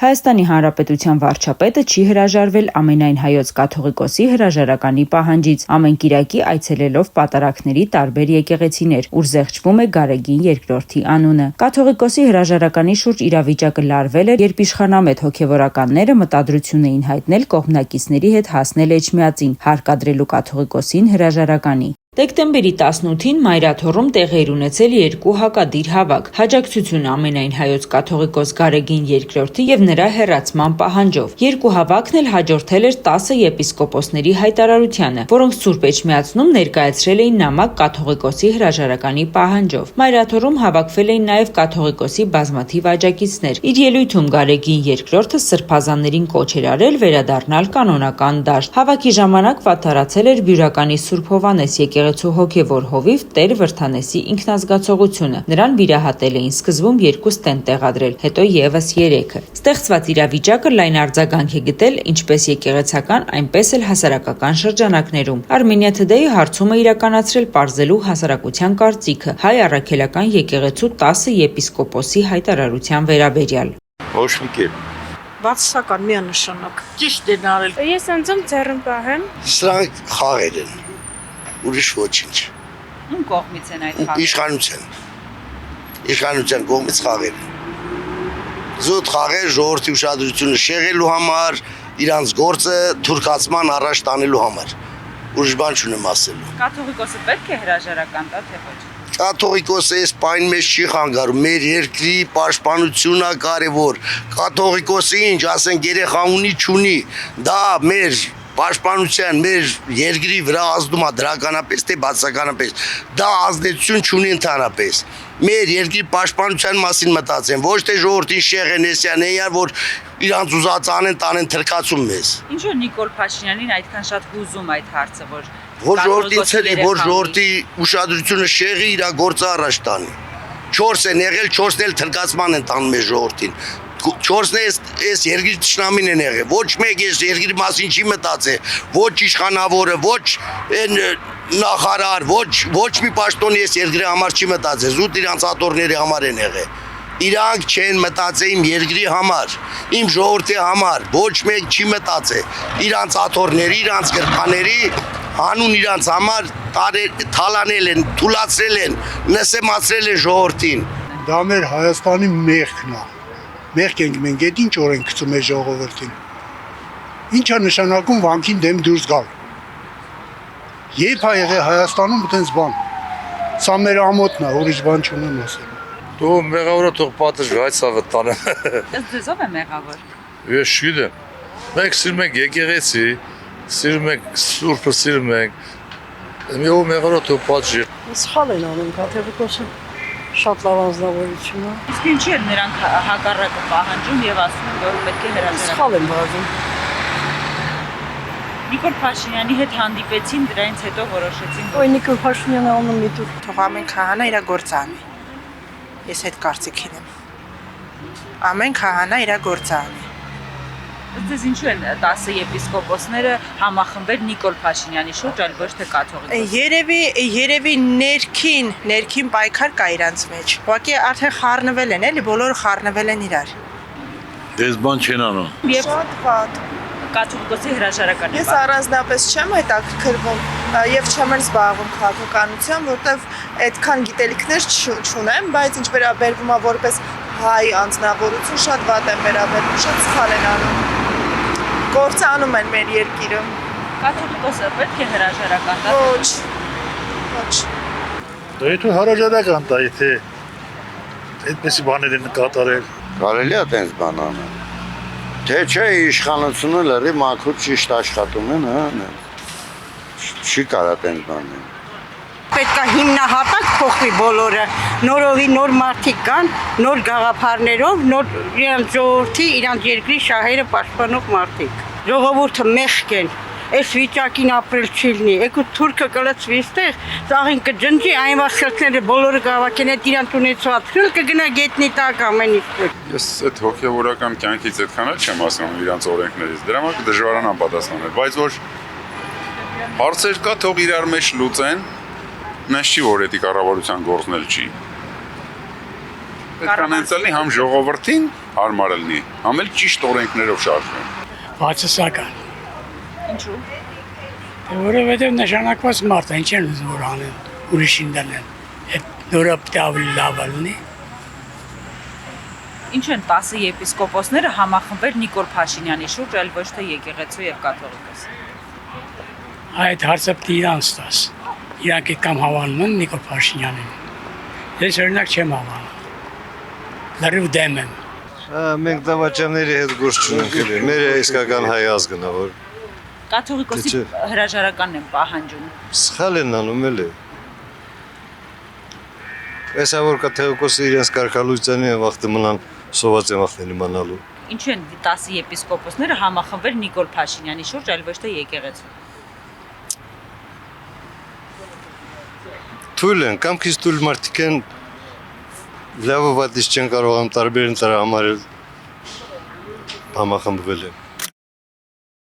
Հայաստանի Հանրապետության վարչապետը չի հրաժարվել ամենայն հայոց կաթողիկոսի հրաժարականի պահանջից, ամեն կիրակի այցելելով պատարագների տարբեր եկեղեցիներ, ուր զեղչվում է Գարեգին II անունը։ Կաթողիկոսի հրաժարականի շուրջ իրավիճակը լարվել էր, երբ իշխանամետ հոգևորականները մտադրություն էին հայտնել կողմնակիցների հետ հասնել Էջմիածին, հարկադրելու կաթողիկոսին հրաժարականի։ Դեկտեմբերի 18-ին Մայրաթոռում տեղի էր ունեցել երկու հակադիր հավաք, հաջակցություն ամենայն հայոց կաթողիկոս Գարեգին II եւ նրա հեռացման պահանջով։ Երկու հավաքն էլ հաջորդել էր 10 եպիսկոպոսների հայտարարությանը, որոնք Սուրբ Էջմիածնում ներկայացրել էին նամակ կաթողիկոսի հրաժարականի պահանջով։ Մայրաթոռում հավաքվել էին նաեւ կաթողիկոսի բազմաթիվ աջակիցներ։ Իր ելույթում Գարեգին II սրբազաններին կոչ էր արել վերադառնալ կանոնական դաշտ։ Հավաքի ժամանակ վատթարացել էր Բյուրականի Սուրբ Հովհաննես եկեղեցու հոգևոր հովիվ Տեր Վրդանեսի ինքնազգացողությունը։ Նրան վիրահատել էին, սկզբում 2 ստենտ տեղադրել, հետո եւս 3-ը։ Ստեղծված իրավիճակը լայն արձագանք է գտել ինչպես եկեղեցական, այնպես էլ հասարակական շրջանակներում։ Armenia Today-ի հարցում է իրականացրել պարզելու հասարակության կարծիքը հայ առաքելական եկեղեցու 10 եպիսկոպոսի հայտարարության վերաբերյալ։ Ոչ մի կերպ։ Բացասական միանշանակ։ Ճիշտ են արել։ Ես անձամբ ձեռն պահեմ։ Սրանք խաղեր են։ Ուրիշ ոչինչ։ Ում կողմից են այդ խաղերը։ Իշխանության կողմից խաղեր են։ Զուտ խաղեր ժողովրդի ուշադրությունը շեղելու համար, իրանց գործը թուրքացման առաջ տանելու համար։ Ուրիշ բան չունեմ ասելու։ Կաթողիկոսը պետք է հրաժարական տա, թե ոչ։ Կաթողիկոսը այս պայն մեջ չի խանգարում, մեր երկրի պաշտպանությունն է կարևոր։ Կաթողիկոսը ինչ, ասենք երեխա ունի, չունի, դա մեր պաշտպանության, մեր երկրի վրա ազդում է դրականապես, թե բացականապես, դա ազդեցություն չունի ընդհանրապես։ Մեր երկրի պաշտպանության մասին մտածեն, ոչ թե ժողովրդին շեղեն, էսյան, որ իրանց ուզած անեն, տանեն թրքացում մեզ։ Ինչու Նիկոլ Փաշինյանին այդքան շատ հուզում այդ հարցը, որ ժողովրդին ցելի, որ ժողովրդի ուշադրությունը շեղի իր գործը առաջ տանի։ 4 են եղել, 4-ն էլ թրքացման են տանում մեր ժողովրդին։ 4-ն էս երկրի ճշնամին են եղել, ոչ մեկ էս երկրի մասին չի մտածել, ոչ իշխանավորը, ոչ նախարար, ոչ մի պաշտոնի էս երկրի համար չի մտածել, զուտ իրանց աթոռների համար են եղել։ Իրանք չեն մտածել իմ երկրի համար, իմ ժողովրդի համար, ոչ մեկ չի մտածել։ Իրանց աթոռների, իրանց գրպաների հանուն իրանց համար թալանել են, թուլացրել են, նսեմացրել են ժողովրդին։ Դա մեր Հայաստանի մեղքն է։ Մեղք ենք մենք, այդ ինչ օր ենք գցում մեր ժողովրդին։ Ինչ է նշանակում վանքին դեմ դուրս գալ։ Երբ է եղել Հայաստանում այդպես բան։ Սա մեր ամոթն է, ուրիշ բան չունեմ ասել։ Դու մեղավորը թող պատժ, այդ սա վտանեմ։ Ըստ ձեզով է մեղավոր։ Ես չգիտեմ։ Մենք սիրում ենք եկեղեցի, սիրում ենք Սուրբը, սիրում ենք։ Մի մեղավորը թող պատժի։ Սխալ են անում կաթողիկոսը։ Շատ լավ անձնավորություն է։ Իսկ ինչի են նրանք հակառակը պահանջում եւ ասում են, որ պետք է հրաժարական։ Սխալ են վազում։ Նիկոլ Փաշինյանի հետ հանդիպեցին, դրանից հետո որոշեցին։ Ոյ Նիկոլ Փաշինյանը անում մի դուր։ Թող ամեն քահանա իր գործը անի։ Ես այդ կարծիքին եմ։ Ամեն քահանա իր գործը անի։ Ձեզ ինչու են 10 եպիսկոպոսները համախմբել Նիկոլ Փաշինյանի շուրջ, այլ ոչ թե կաթողիկոս։ Երևի ներքին պայքար կա իրանց մեջ։ Ուղղակի արդեն խառնվել են, էլի բոլորը խառնվել են իրար։ Դες բան չեն անում։ Շատ վատ։ Կաթողիկոսի հրաժարականի։ Ես առանձնապես չեմ հետաքրքրվում եւ չեմ զբաղվում քաղաքականությամբ, որտեվ այդքան գիտելիքներ չունեմ, բայց ինչ վերաբերվում է որպես հայ անձնավորություն, շատ վատ են վերաբերվում, շատ սխալ են անում։ Գործը անում են մեր երկիրը։ Կաթողիկոսը պետք է հրաժարական տա։ Ոչ։ Դա եթե հրաժարական տա, եթե այդպեսի բաներ են կատարել։ Կարելի է այդպես բան անել։ Թե չէ իշխանությունը լրիվ մաքուր ճիշտ աշխատում են, հա։ Չի կարա այդպես բանել։ Պետք է հիմնահատակ փոխվի բոլորը, նորովի նոր մարդիկ կան, նոր գաղափարներով, նոր իրանց ժողովրդի, իրանց երկրի շահերը պաշտպանող մարդիկ։ Ժողովուրդը մեղք են, այս վիճակին ապրել չի լինի։ Եկու թուրքը կլցվի այստեղ, ծաղին կջնջի, այն վասկացները բոլորը կհավաքեն այդ իրանց ունեցվածքն կգնա գետնի տակ ամեն ինչ։ Ես այդ հոգևորական կյանքից այդքան էլ չեմ ասում իրանց օրենքներից։ Դրա համար կդժվարանամ պատասխանել, բայց որ հարցեր կա, թող իրար մեջ լուծեն, նես չի որ էդի կառավարության գործն էլ չի։ Պետք է անցնի համ ժողովրդին, հարմար լինի, համել ճիշտ օրենքներով շարժվեն։ Բացասական։ Ինչու՞։ Որովհետև նշանակված մարդ է, ինչ են ուզում որ անեն, ուրիշին դնեն։ Այդ նորը պետք է ավելի լավ լինի։ Ինչ են 10 եպիսկոպոսները համախմբել Նիկոլ Փաշինյանի շուրջ, այլ ոչ թե եկեղեցու եւ կաթողիկոսի։ Այդ հարցը պետք է իրանց տաս։ Իրանք կամ հավանում են Նիկոլ Փաշինյանին։ Ես օրինակ չեմ հավանում։ Լրիվ դեմ եմ։ Մենք դավաճանների հետ գործ չունենք, մեր իսկական հայ ազգն է, որ Կաթողիկոսի հրաժարականն են պահանջում։ սխալ են անում էլի։ Այսա որ կաթողիկոսը իրենց կարգալույցանի վաղտը մնան սոված են վաղտեն իմանալու։ Ինչու են 10 եպիսկոպոսները համախմբել Նիկոլ Փաշինյանի շուրջ, այլ ոչ թե եկեղեցու։ Թույլ են, կամ քիչ թույլ մարդիկ են լավը վատից չեն կարողանում տարբեր ընտրել համարել համախմբվել են։